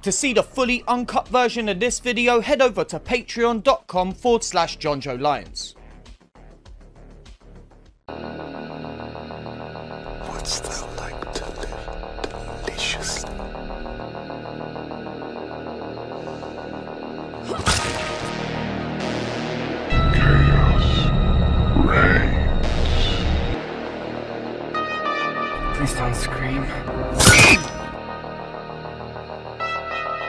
To see the fully uncut version of this video, head over to patreon.com/Jonjo Lyons. What's that like to live deliciously? Chaos reigns. Please don't scream.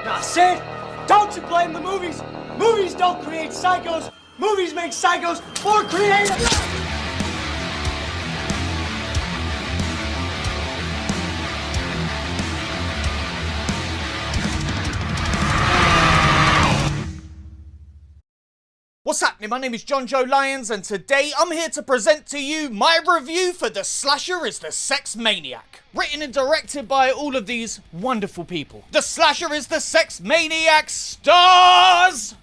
Now, Sid, don't you blame the movies. Movies don't create psychos. Movies make psychos more creative. What's happening? My name is Jonjo Lyons, and today I'm here to present to you my review for The Slasher is the Sex Maniac. Written and directed by all of these wonderful people. The Slasher is the Sex Maniac stars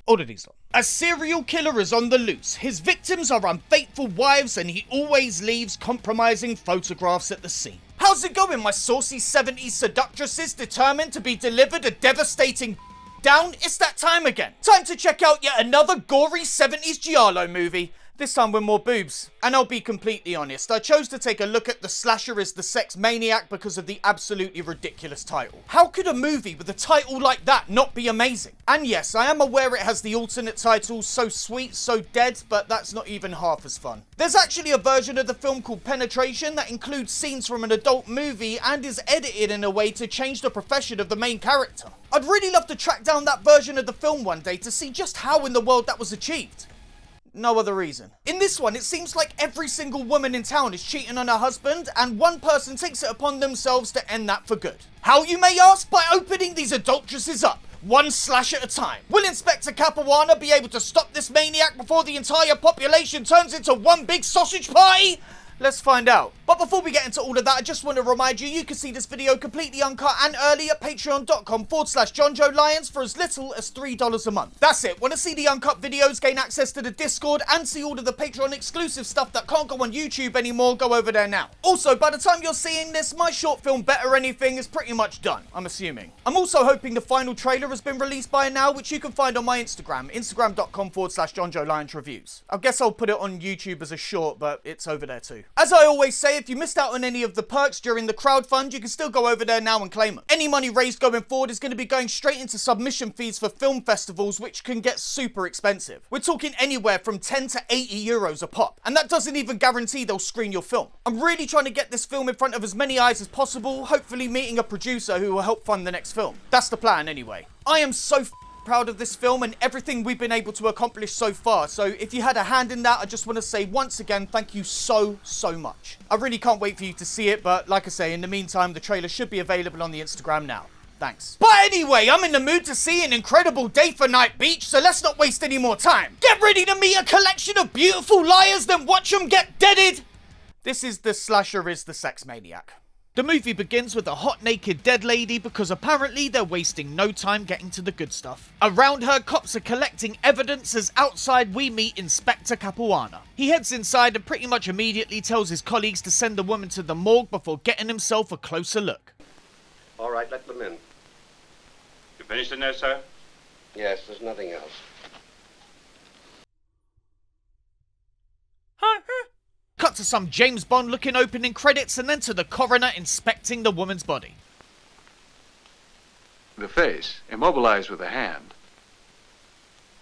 all of these lot. A serial killer is on the loose. His victims are unfaithful wives, and he always leaves compromising photographs at the scene. How's it going, my saucy 70s seductresses determined to be delivered a devastating down? It's that time again. Time to check out yet another gory 70s Giallo movie. This time with more boobs. And I'll be completely honest, I chose to take a look at The Slasher is the Sex Maniac because of the absolutely ridiculous title. How could a movie with a title like that not be amazing? And yes, I am aware it has the alternate title, So Sweet, So Dead, but that's not even half as fun. There's actually a version of the film called Penetration that includes scenes from an adult movie and is edited in a way to change the profession of the main character. I'd really love to track down that version of the film one day to see just how in the world that was achieved. No other reason. In this one, it seems like every single woman in town is cheating on her husband, and one person takes it upon themselves to end that for good. How, you may ask? By opening these adulteresses up, one slash at a time. Will Inspector Capuana be able to stop this maniac before the entire population turns into one big sausage party? Let's find out. But before we get into all of that, I just want to remind you, you can see this video completely uncut and early at patreon.com/Jonjo Lyons for as little as $3 a month. That's it. Want to see the uncut videos, gain access to the Discord, and see all of the Patreon exclusive stuff that can't go on YouTube anymore? Go over there now. Also, by the time you're seeing this, my short film Better Anything is pretty much done, I'm assuming. I'm also hoping the final trailer has been released by now, which you can find on my Instagram, instagram.com/Jonjo Lyons Reviews. I guess I'll put it on YouTube as a short, but it's over there too. As I always say, if you missed out on any of the perks during the crowdfund, you can still go over there now and claim them. Any money raised going forward is going to be going straight into submission fees for film festivals, which can get super expensive. We're talking anywhere from 10 to 80 euros a pop, and that doesn't even guarantee they'll screen your film. I'm really trying to get this film in front of as many eyes as possible, hopefully meeting a producer who will help fund the next film. That's the plan anyway. I am so proud of this film and everything we've been able to accomplish so far, so if you had a hand in that, I just want to say once again thank you so much. I really can't wait for you to see it, but like I say, in the meantime, the trailer should be available on the Instagram now. Thanks. But anyway, I'm in the mood to see an incredible day for Night Beach, so let's not waste any more time. Get ready to meet a collection of beautiful liars, then watch them get deaded. This is The Slasher is the Sex Maniac. The movie begins with a hot naked dead lady because apparently they're wasting no time getting to the good stuff. Around her, cops are collecting evidence as outside we meet Inspector Capuana. He heads inside and pretty much immediately tells his colleagues to send the woman to the morgue before getting himself a closer look. All right, let them in. You finished in there, sir? Yes, there's nothing else. Cut to some James Bond looking opening credits and then to the coroner inspecting the woman's body. The face, immobilized with a hand.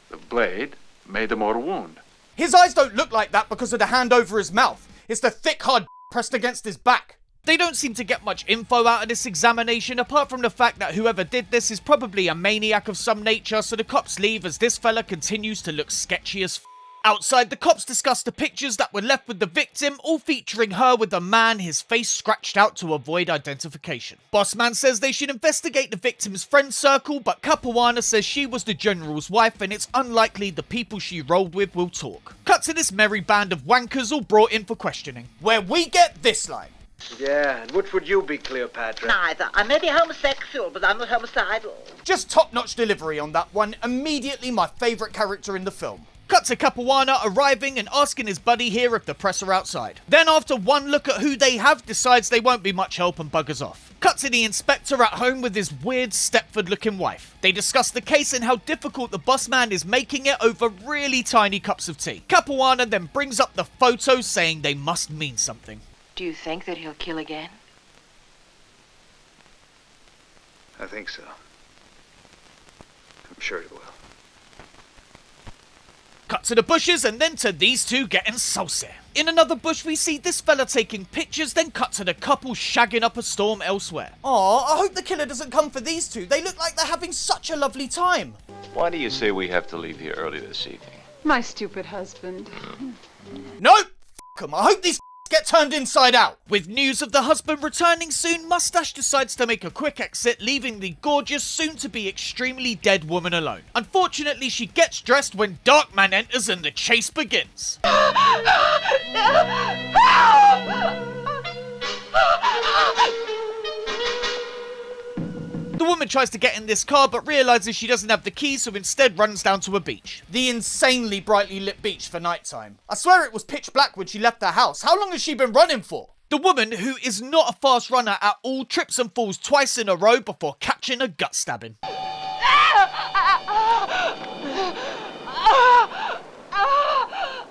The blade made the mortal wound. His eyes don't look like that because of the hand over his mouth. It's the thick, hard pressed against his back. They don't seem to get much info out of this examination apart from the fact that whoever did this is probably a maniac of some nature, so the cops leave as this fella continues to look sketchy as Outside, the cops discuss the pictures that were left with the victim, all featuring her with a man, his face scratched out to avoid identification. Bossman says they should investigate the victim's friend circle, but Capuana says she was the general's wife and it's unlikely the people she rolled with will talk. Cut to this merry band of wankers all brought in for questioning, where we get this line. Yeah, and which would you be, Cleopatra? Neither. I may be homosexual, but I'm not homicidal. Just top-notch delivery on that one, immediately my favourite character in the film. Cut to Capuana arriving and asking his buddy here if the press are outside. Then after one look at who they have, decides they won't be much help and buggers off. Cut to the inspector at home with his weird Stepford-looking wife. They discuss the case and how difficult the boss man is making it over really tiny cups of tea. Capuana then brings up the photos saying they must mean something. Do you think that he'll kill again? I think so. I'm sure he will. Cut to the bushes and then to these two getting saucy. In another bush we see this fella taking pictures, then cut to the couple shagging up a storm elsewhere. Aw, I hope the killer doesn't come for these two. They look like they're having such a lovely time. Why do you say we have to leave here early this evening? My stupid husband. Nope! F*** 'em. I hope these get turned inside out. With news of the husband returning soon, Mustache decides to make a quick exit, leaving the gorgeous, soon-to-be extremely dead woman alone. Unfortunately, she gets dressed when Darkman enters and the chase begins. The woman tries to get in this car but realises she doesn't have the keys, so instead runs down to a beach. The insanely brightly lit beach for nighttime. I swear it was pitch black when she left the house. How long has she been running for? The woman, who is not a fast runner at all, trips and falls twice in a row before catching a gut stabbing.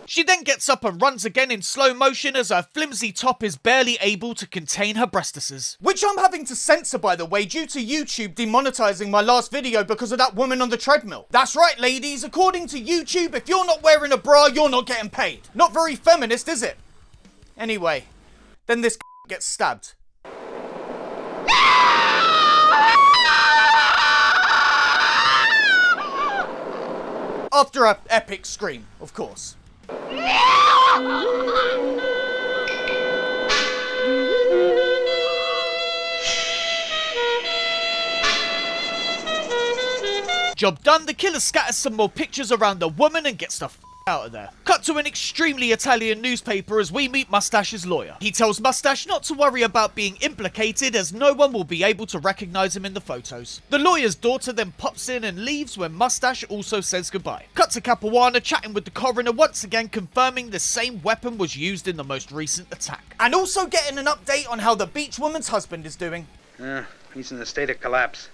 She then gets up and runs again in slow motion as her flimsy top is barely able to contain her breastises. Which I'm having to censor, by the way, due to YouTube demonetizing my last video because of that woman on the treadmill. That's right, ladies, according to YouTube, if you're not wearing a bra, you're not getting paid. Not very feminist, is it? Anyway, then this gets stabbed. After an epic scream, of course. Job done, the killer scatters some more pictures around the woman and gets the f*** out of there. Cut to an extremely Italian newspaper as we meet Mustache's lawyer. He tells Mustache not to worry about being implicated as no one will be able to recognize him in the photos. The lawyer's daughter then pops in and leaves when Mustache also says goodbye. Cut to Capuana chatting with the coroner once again, confirming the same weapon was used in the most recent attack. And also getting an update on how the beach woman's husband is doing. He's in a state of collapse.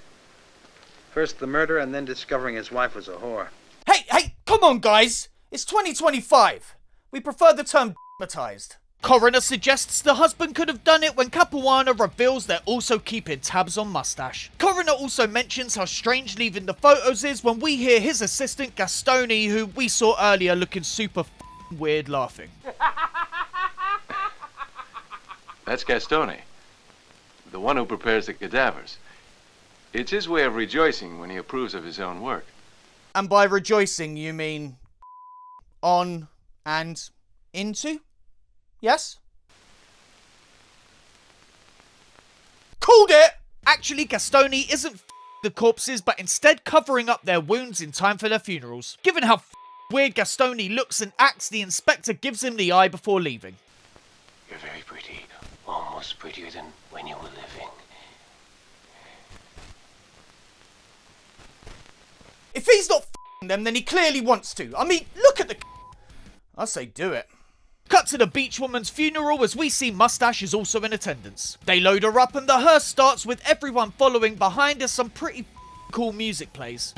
First the murder and then discovering his wife was a whore. Hey, come on guys! It's 2025. We prefer the term d***matized. Coroner suggests the husband could have done it when Capuana reveals they're also keeping tabs on Mustache. Coroner also mentions how strange leaving the photos is when we hear his assistant Gastoni, who we saw earlier looking super weird, laughing. That's Gastone, the one who prepares the cadavers. It's his way of rejoicing when he approves of his own work. And by rejoicing, you mean on and into? Yes? Called it! Actually, Gastoni isn't the corpses, but instead covering up their wounds in time for their funerals. Given how weird Gastoni looks and acts, the inspector gives him the eye before leaving. You're very pretty. Almost prettier than when you were living. If he's not f***ing them, then he clearly wants to. I mean, look at the... I say do it. Cut to the beach woman's funeral as we see Mustache is also in attendance. They load her up and the hearse starts with everyone following behind as some pretty cool music plays.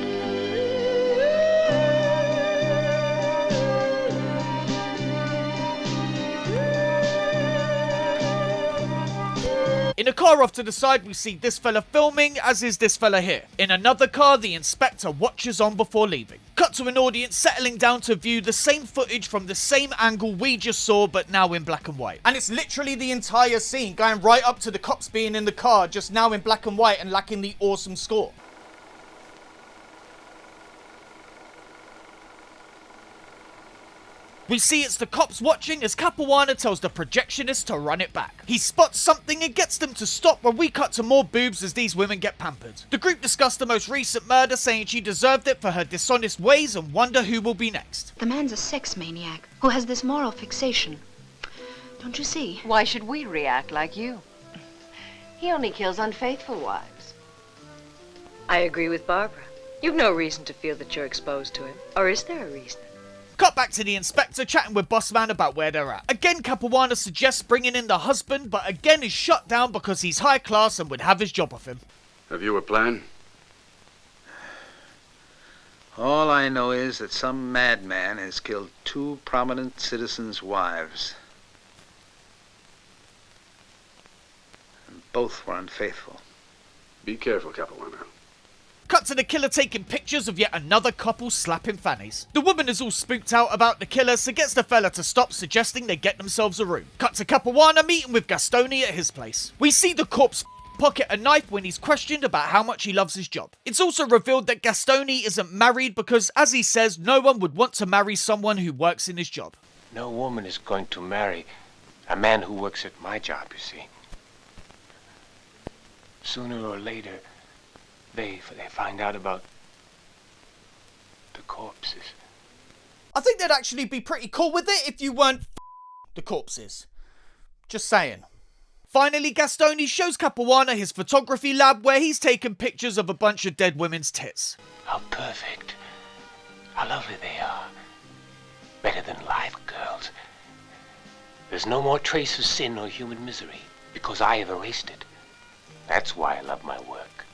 In a car off to the side, we see this fella filming, as is this fella here. In another car, the inspector watches on before leaving. Cut to an audience settling down to view the same footage from the same angle we just saw, but now in black and white. And it's literally the entire scene, going right up to the cops being in the car, just now in black and white and lacking the awesome score. We see it's the cops watching as Capuana tells the projectionist to run it back. He spots something and gets them to stop when we cut to more boobs as these women get pampered. The group discuss the most recent murder, saying she deserved it for her dishonest ways and wonder who will be next. The man's a sex maniac who has this moral fixation. Don't you see? Why should we react like you? He only kills unfaithful wives. I agree with Barbara. You've no reason to feel that you're exposed to him. Or is there a reason? Cut back to the inspector chatting with Bossman about where they're at. Again, Capuana suggests bringing in the husband, but again is shut down because he's high class and would have his job off him. Have you a plan? All I know is that some madman has killed 2 prominent citizens' wives. And both were unfaithful. Be careful, Capuana. Cut to the killer taking pictures of yet another couple slapping fannies. The woman is all spooked out about the killer, so gets the fella to stop, suggesting they get themselves a room. Cut to Capuana meeting with Gastoni at his place. We see the corpse pocket a knife when he's questioned about how much he loves his job. It's also revealed that Gastoni isn't married because, as he says, no one would want to marry someone who works in his job. No woman is going to marry a man who works at my job, you see. Sooner or later, they find out about the corpses. I think they'd actually be pretty cool with it if you weren't the corpses. Just saying. Finally, Gastoni shows Capuana his photography lab where he's taken pictures of a bunch of dead women's tits. How perfect. How lovely they are. Better than live girls. There's no more trace of sin or human misery because I have erased it. That's why I love my work.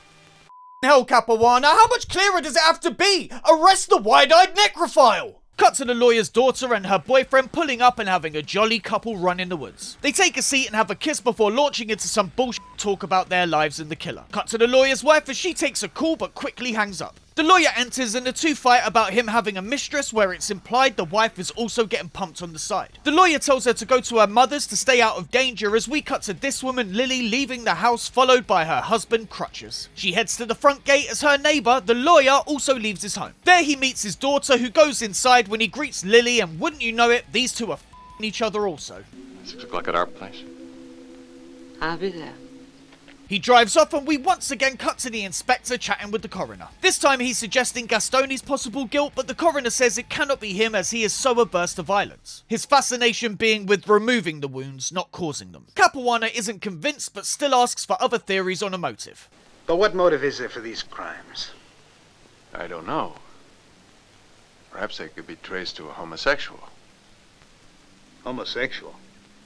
Hell, Capuana, how much clearer does it have to be? Arrest the wide-eyed necrophile! Cut to the lawyer's daughter and her boyfriend pulling up and having a jolly couple run in the woods. They take a seat and have a kiss before launching into some bullshit talk about their lives and the killer. Cut to the lawyer's wife as she takes a call but quickly hangs up. The lawyer enters and the two fight about him having a mistress where it's implied the wife is also getting pumped on the side. The lawyer tells her to go to her mother's to stay out of danger as we cut to this woman Lily leaving the house followed by her husband Crutches. She heads to the front gate as her neighbour, the lawyer, also leaves his home. There he meets his daughter who goes inside when he greets Lily and wouldn't you know it, these two are f***ing each other also. 6 o'clock at our place. I'll be there. He drives off and we once again cut to the inspector chatting with the coroner. This time he's suggesting Gastoni's possible guilt, but the coroner says it cannot be him as he is so averse to violence. His fascination being with removing the wounds, not causing them. Capuana isn't convinced but still asks for other theories on a motive. But what motive is there for these crimes? I don't know. Perhaps they could be traced to a homosexual. Homosexual?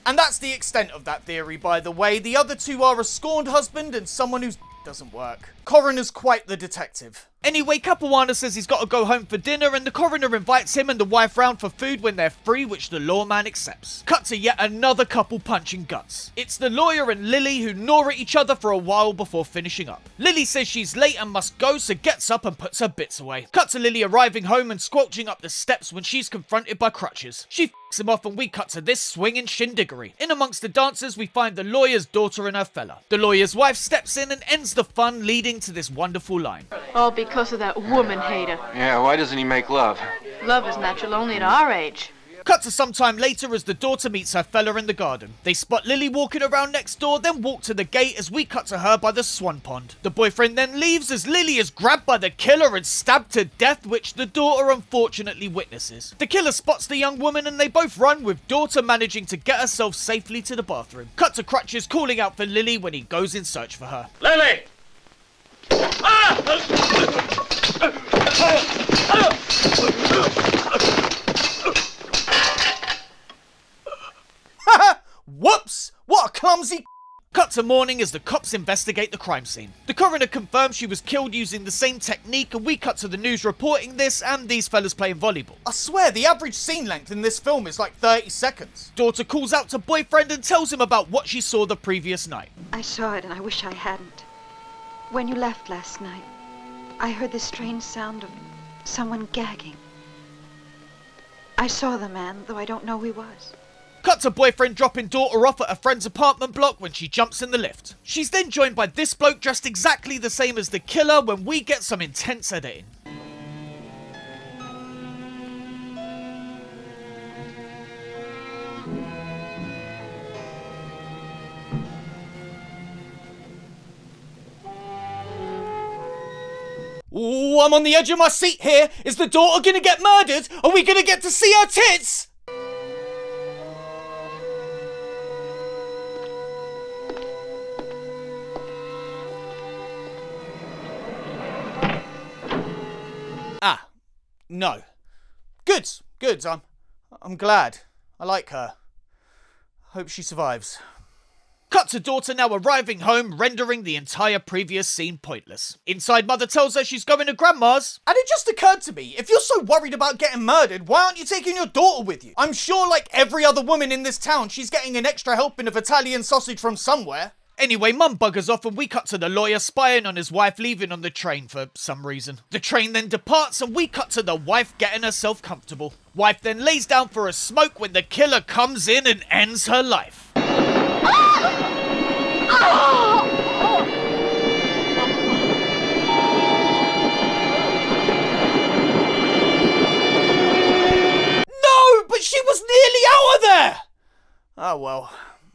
And that's the extent of that theory, by the way. The other two are a scorned husband and someone whose doesn't work. Coroner's quite the detective. Anyway, Capuana says he's got to go home for dinner and the coroner invites him and the wife round for food when they're free, which the lawman accepts. Cut to yet another couple punching guts. It's the lawyer and Lily who gnaw at each other for a while before finishing up. Lily says she's late and must go, so gets up and puts her bits away. Cut to Lily arriving home and squelching up the steps when she's confronted by Crutches. She f***s him off and we cut to this swinging shindiggery. In amongst the dancers we find the lawyer's daughter and her fella. The lawyer's wife steps in and ends the fun, leading to this wonderful line. All because of that woman hater. Yeah, why doesn't he make love? Love is natural only at our age. Cut to some time later as the daughter meets her fella in the garden. They spot Lily walking around next door, then walk to the gate as we cut to her by the swan pond. The boyfriend then leaves as Lily is grabbed by the killer and stabbed to death, which the daughter unfortunately witnesses. The killer spots the young woman and they both run, with daughter managing to get herself safely to the bathroom. Cut to Crutches calling out for Lily when he goes in search for her. Lily! Whoops! What a clumsy. Cut to morning as the cops investigate the crime scene. The coroner confirms she was killed using the same technique and we cut to the news reporting this and these fellas playing volleyball. I swear the average scene length in this film is like 30 seconds. Daughter calls out to boyfriend and tells him about what she saw the previous night. I saw it and I wish I hadn't. When you left last night, I heard the strange sound of someone gagging. I saw the man, though I don't know who he was. Cut to boyfriend dropping daughter off at a friend's apartment block when she jumps in the lift. She's then joined by this bloke dressed exactly the same as the killer when we get some intense editing. Ooh, I'm on the edge of my seat here. Is the daughter gonna get murdered? Are we gonna get to see her tits? Ah, no. Good. Good, I'm glad. I like her. Hope she survives. Cut to daughter now arriving home, rendering the entire previous scene pointless. Inside, mother tells her she's going to grandma's. And it just occurred to me, if you're so worried about getting murdered, why aren't you taking your daughter with you? I'm sure like every other woman in this town, she's getting an extra helping of Italian sausage from somewhere. Anyway, mum buggers off and we cut to the lawyer spying on his wife leaving on the train for some reason. The train then departs and we cut to the wife getting herself comfortable. Wife then lays down for a smoke when the killer comes in and ends her life. No, but she was nearly out of there! Oh well,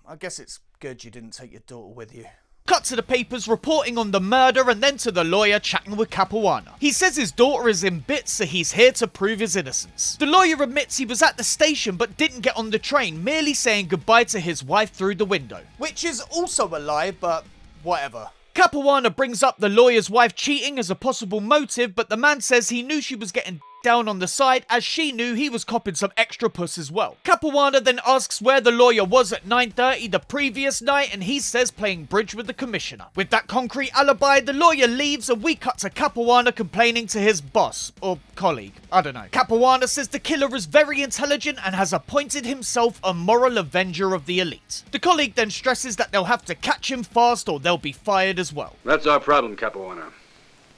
I guess it's good you didn't take your daughter with you. Cut to the papers reporting on the murder and then to the lawyer chatting with Capuano. He says his daughter is in bits, so he's here to prove his innocence. The lawyer admits he was at the station but didn't get on the train, merely saying goodbye to his wife through the window. Which is also a lie, but whatever. Capuano brings up the lawyer's wife cheating as a possible motive, but the man says he knew she was getting down on the side as she knew he was copping some extra puss as well. Capuano then asks where the lawyer was at 9:30 the previous night and he says playing bridge with the commissioner. With that concrete alibi, the lawyer leaves and we cut to Capuano complaining to his boss, or colleague, I don't know. Capuano says the killer is very intelligent and has appointed himself a moral avenger of the elite. The colleague then stresses that they'll have to catch him fast or they'll be fired as well. That's our problem, Capuano.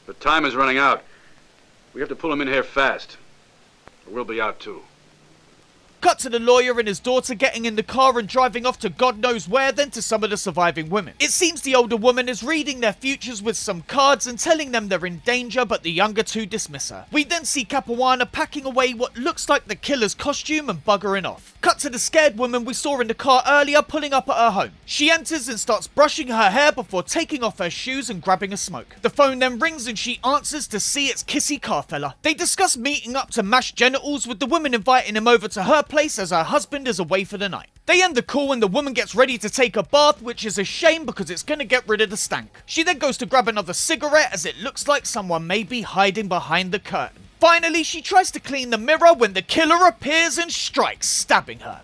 The time is running out. We have to pull him in here fast, or we'll be out too. Cut to the lawyer and his daughter getting in the car and driving off to God knows where, then to some of the surviving women. It seems the older woman is reading their futures with some cards and telling them they're in danger, but the younger two dismiss her. We then see Capuano packing away what looks like the killer's costume and buggering off. Cut to the scared woman we saw in the car earlier pulling up at her home. She enters and starts brushing her hair before taking off her shoes and grabbing a smoke. The phone then rings and she answers to see it's Kissy Carfella. They discuss meeting up to mash genitals, with the woman inviting him over to her place as her husband is away for the night. They end the call and the woman gets ready to take a bath, which is a shame because it's going to get rid of the stank. She then goes to grab another cigarette as it looks like someone may be hiding behind the curtain. Finally, she tries to clean the mirror when the killer appears and strikes, stabbing her.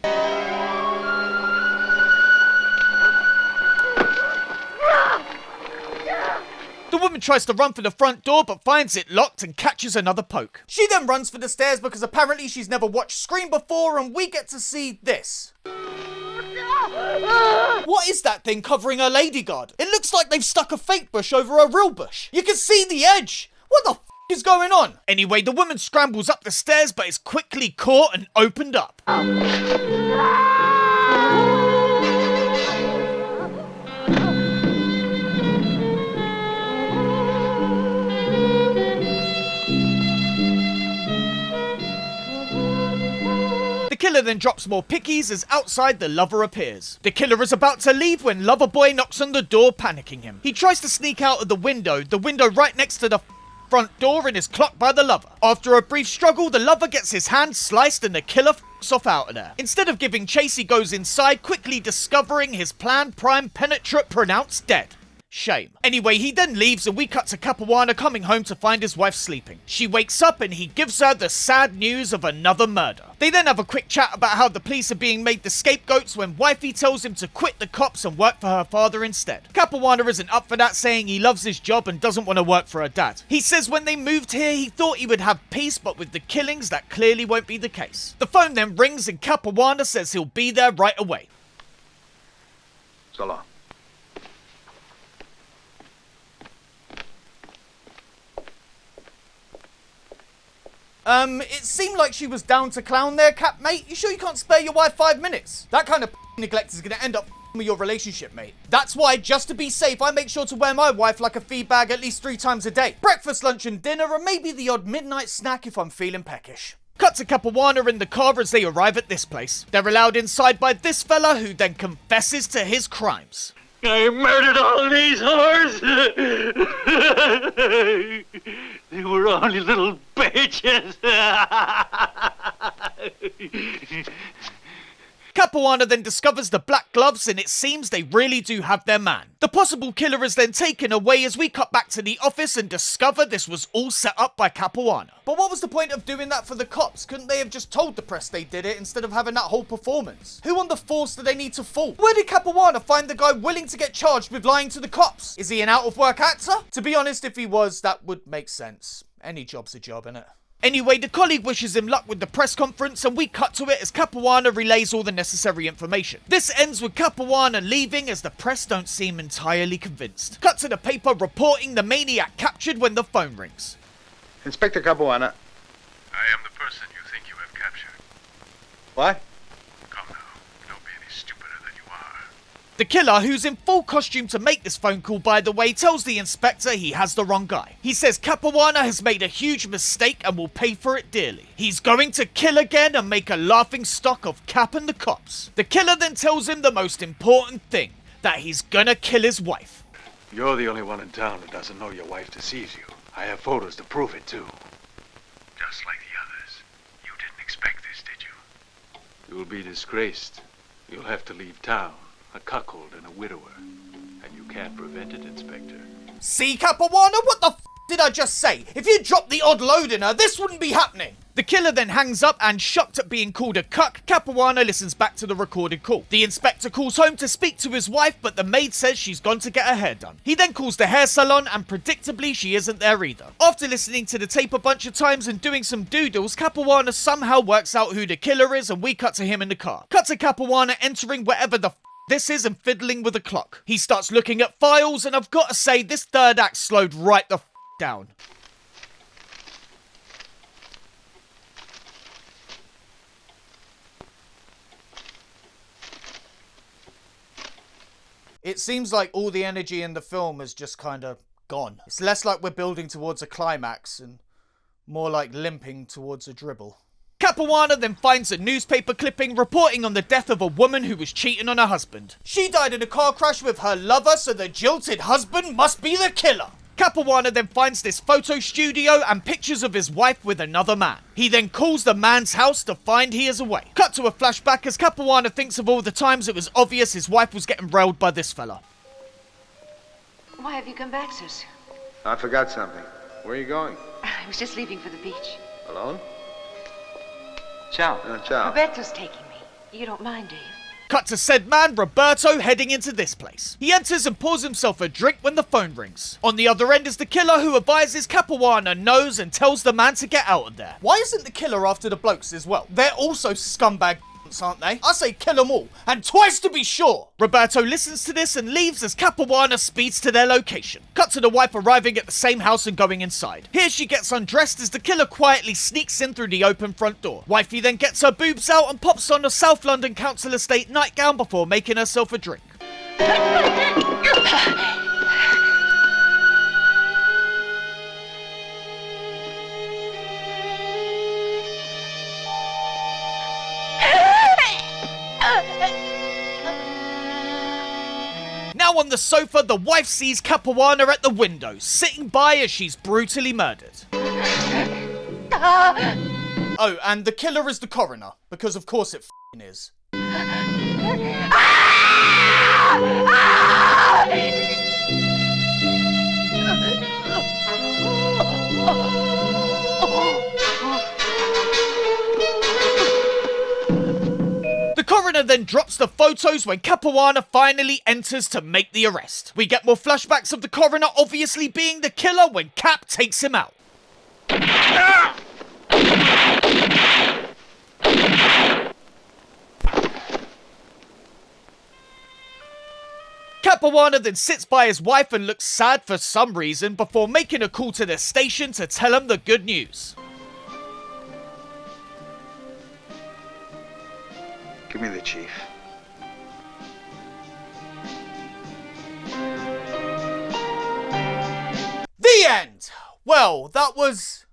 The woman tries to run for the front door but finds it locked and catches another poke. She then runs for the stairs because apparently she's never watched Scream before and we get to see this. What is that thing covering her lady guard? It looks like they've stuck a fake bush over a real bush. You can see the edge. What the f is going on? Anyway, the woman scrambles up the stairs but is quickly caught and opened up. The killer then drops more pickies as outside the lover appears. The killer is about to leave when lover boy knocks on the door, panicking him. He tries to sneak out of the window right next to the front door, and is clocked by the lover. After a brief struggle, the lover gets his hand sliced and the killer off out of there. Instead of giving chase, he goes inside, quickly discovering his planned prime penetrant pronounced dead. Shame. Anyway, he then leaves and we cut to Capuano coming home to find his wife sleeping. She wakes up and he gives her the sad news of another murder. They then have a quick chat about how the police are being made the scapegoats when wifey tells him to quit the cops and work for her father instead. Capuano isn't up for that, saying he loves his job and doesn't want to work for her dad. He says when they moved here he thought he would have peace, but with the killings that clearly won't be the case. The phone then rings and Capuano says he'll be there right away. So long. It seemed like she was down to clown there, Cap, mate. You sure you can't spare your wife 5 minutes? That kind of neglect is gonna end up with your relationship, mate. That's why, just to be safe, I make sure to wear my wife like a feed bag at least 3 times a day. Breakfast, lunch and dinner, and maybe the odd midnight snack if I'm feeling peckish. Cut to Capuano in the car as they arrive at this place. They're allowed inside by this fella who then confesses to his crimes. I murdered all these whores! They were only little bitches! Capuana then discovers the black gloves and it seems they really do have their man. The possible killer is then taken away as we cut back to the office and discover this was all set up by Capuana. But what was the point of doing that for the cops? Couldn't they have just told the press they did it instead of having that whole performance? Who on the force do they need to fool? Where did Capuana find the guy willing to get charged with lying to the cops? Is he an out-of-work actor? To be honest, if he was, that would make sense. Any job's a job, innit? Anyway, the colleague wishes him luck with the press conference and we cut to it as Capuana relays all the necessary information. This ends with Capuana leaving as the press don't seem entirely convinced. Cut to the paper reporting the maniac captured when the phone rings. Inspector Capuana. I am the person you think you have captured. What? Come now, don't be any stupider than you are. The killer, who's in full costume to make this phone call by the way, tells the inspector he has the wrong guy. He says Capuana has made a huge mistake and will pay for it dearly. He's going to kill again and make a laughing stock of Cap and the cops. The killer then tells him the most important thing, that he's gonna kill his wife. You're the only one in town that doesn't know your wife deceives you. I have photos to prove it, too. Just like the others. You didn't expect this, did you? You'll be disgraced. You'll have to leave town, a cuckold and a widower. And you can't prevent it, Inspector. See, Capuana, what the f did I just say? If you dropped the odd load in her, this wouldn't be happening. The killer then hangs up and, shocked at being called a cuck, Capuana listens back to the recorded call. The inspector calls home to speak to his wife, but the maid says she's gone to get her hair done. He then calls the hair salon and predictably she isn't there either. After listening to the tape a bunch of times and doing some doodles, Capuana somehow works out who the killer is and we cut to him in the car. Cut to Capuana entering wherever the this is and fiddling with a clock. He starts looking at files and I've got to say this third act slowed right the down. It seems like all the energy in the film has just kind of gone. It's less like we're building towards a climax and more like limping towards a dribble. Capuana then finds a newspaper clipping reporting on the death of a woman who was cheating on her husband. She died in a car crash with her lover, so the jilted husband must be the killer. Capuana then finds this photo studio and pictures of his wife with another man. He then calls the man's house to find he is away. Cut to a flashback as Capuana thinks of all the times it was obvious his wife was getting railed by this fella. Why have you come back so soon? I forgot something. Where are you going? I was just leaving for the beach. Alone? Ciao. Ciao. Roberto's taking me. You don't mind, do you? Cut to said man, Roberto, heading into this place. He enters and pours himself a drink when the phone rings. On the other end is the killer who advises Capuana knows and tells the man to get out of there. Why isn't the killer after the blokes as well? They're also scumbag aren't they? I say kill them all, and twice to be sure. Roberto listens to this and leaves as Capuana speeds to their location. Cut to the wife arriving at the same house and going inside. Here she gets undressed as the killer quietly sneaks in through the open front door. Wifey then gets her boobs out and pops on a South London council estate nightgown before making herself a drink. Now on the sofa, the wife sees Capuana at the window, sitting by as she's brutally murdered. Oh, and the killer is the coroner, because of course it f***ing is. The coroner then drops the photos when Capuana finally enters to make the arrest. We get more flashbacks of the coroner obviously being the killer when Cap takes him out. Capuana then sits by his wife and looks sad for some reason before making a call to the station to tell him the good news. Give me the chief. The end! Well, that was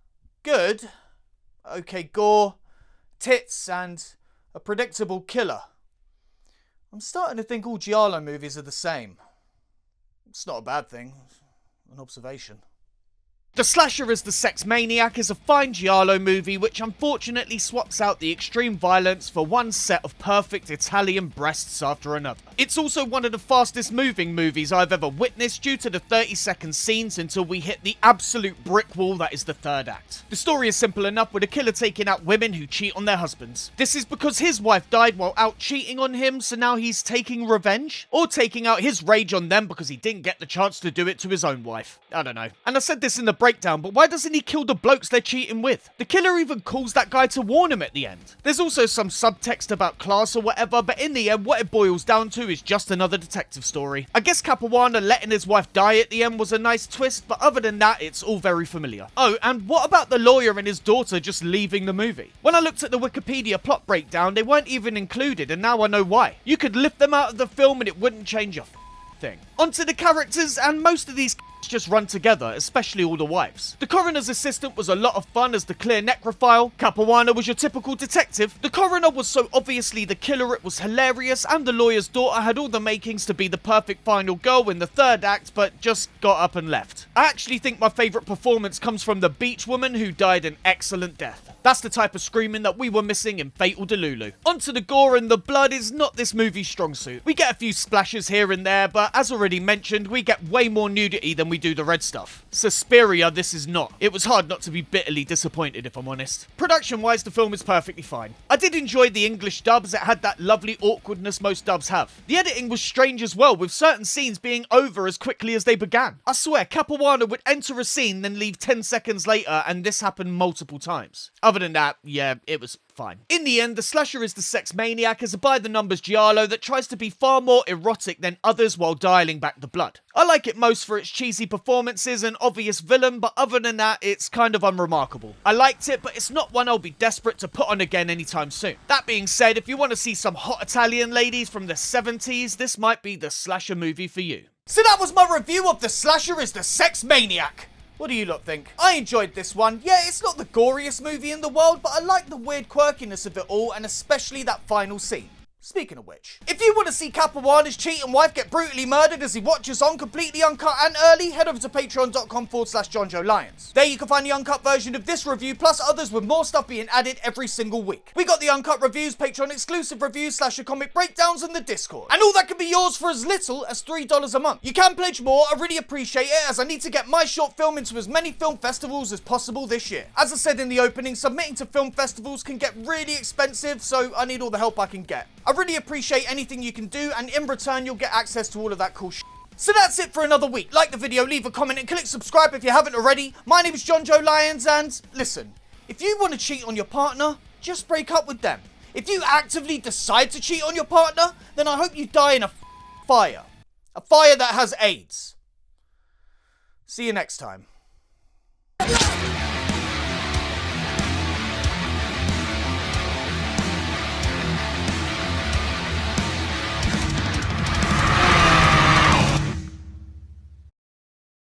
good. Okay, gore, tits, and a predictable killer. I'm starting to think all Giallo movies are the same. It's not a bad thing. An observation. The Slasher is the Sex Maniac is a fine Giallo movie which unfortunately swaps out the extreme violence for one set of perfect Italian breasts after another. It's also one of the fastest moving movies I've ever witnessed due to the 30-second scenes until we hit the absolute brick wall that is the third act. The story is simple enough, with a killer taking out women who cheat on their husbands. This is because his wife died while out cheating on him, so now he's taking revenge? Or taking out his rage on them because he didn't get the chance to do it to his own wife. I don't know. And I said this in the breakdown, but why doesn't he kill the blokes they're cheating with? The killer even calls that guy to warn him at the end. There's also some subtext about class or whatever, but in the end what it boils down to is just another detective story. I guess Capuano letting his wife die at the end was a nice twist, but other than that it's all very familiar. Oh, and what about the lawyer and his daughter just leaving the movie? When I looked at the Wikipedia plot breakdown, they weren't even included, and now I know why. You could lift them out of the film and it wouldn't change a thing. Onto the characters, and most of these just run together, especially all the wives. The coroner's assistant was a lot of fun as the clear necrophile. Capuano was your typical detective. The coroner was so obviously the killer it was hilarious, and the lawyer's daughter had all the makings to be the perfect final girl in the third act, but just got up and left. I actually think my favourite performance comes from the beach woman who died an excellent death. That's the type of screaming that we were missing in Fatal Delulu. Onto the gore, and the blood is not this movie's strong suit. We get a few splashes here and there, but as already mentioned, we get way more nudity than we do the red stuff. Suspiria, this is not. It was hard not to be bitterly disappointed, if I'm honest. Production-wise, the film is perfectly fine. I did enjoy the English dubs. It had that lovely awkwardness most dubs have. The editing was strange as well, with certain scenes being over as quickly as they began. I swear, Capuano would enter a scene, then leave 10 seconds later, and this happened multiple times. Other than that, yeah, it was fine. In the end, The Slasher is the Sex Maniac is a by-the-numbers Giallo that tries to be far more erotic than others while dialing back the blood. I like it most for its cheesy performances and obvious villain, but other than that, it's kind of unremarkable. I liked it, but it's not one I'll be desperate to put on again anytime soon. That being said, if you want to see some hot Italian ladies from the 70s, this might be the Slasher movie for you. So that was my review of The Slasher is the Sex Maniac. What do you lot think? I enjoyed this one. Yeah, it's not the goriest movie in the world, but I like the weird quirkiness of it all, and especially that final scene. Speaking of which, if you want to see Capuano's cheating wife get brutally murdered as he watches on completely uncut and early, head over to patreon.com/Jonjo Lyons. There you can find the uncut version of this review, plus others with more stuff being added every single week. We got the uncut reviews, Patreon exclusive reviews, Slasher comic breakdowns, and the Discord. And all that can be yours for as little as $3 a month. You can pledge more, I really appreciate it, as I need to get my short film into as many film festivals as possible this year. As I said in the opening, submitting to film festivals can get really expensive, so I need all the help I can get. I really appreciate anything you can do, and in return you'll get access to all of that cool shit. So that's it for another week. Like the video, leave a comment, and click subscribe if you haven't already. My name is Jonjo Lyons, and listen, if you want to cheat on your partner, just break up with them. If you actively decide to cheat on your partner, then I hope you die in a fire. A fire that has AIDS. See you next time.